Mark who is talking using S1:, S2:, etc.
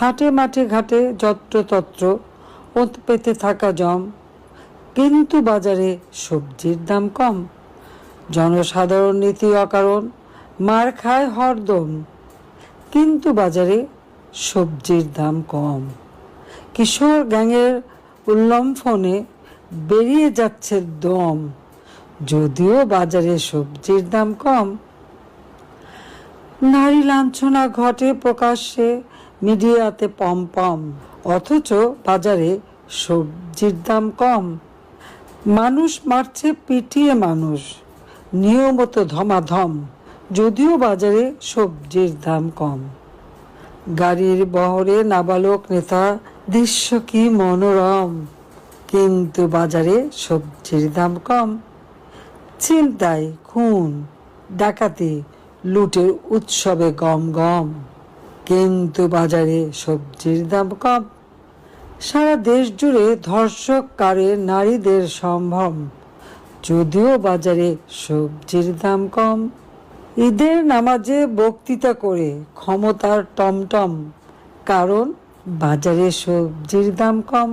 S1: হাটে মাঠে ঘাটে যত্রতত্র ওত পেতে থাকা জম, কিন্তু বাজারে সবজির দাম কম। জনসাধারণ নীতি অকারণ মার খায় হরদম, কিন্তু বাজারে সবজির দাম কম। কিশোর গ্যাংয়ের উল্লম্ফনে বেরিয়ে যাচ্ছে দম, যদিও বাজারে সবজির দাম কম। নারী লাঞ্ছনা ঘটে প্রকাশ্যে মিডিয়াতে পম, অথচ বাজারে সবজির দাম কম। মানুষ মারছে পিটিয়ে মানুষ, নিয়মিত ধমাধম, যদিও বাজারে সবজির দাম কম। গাড়ির বহরে নাবালক নেতা, দৃশ্য কি মনোরম, কিন্তু বাজারে সবজির দাম কম। ছিনতাই, খুন, ডাকাতি, লুটের উৎসবে গম, কিন্তু বাজারে সবজির দাম কম। সারা দেশ জুড়ে ধর্ষক কারে নারীদের সম্ভ্রম, যদিও বাজারে সবজির দাম কম। ঈদের নামাজে বক্তৃতা করে ক্ষমতার টমটম, কারণ বাজারে সবজির দাম কম।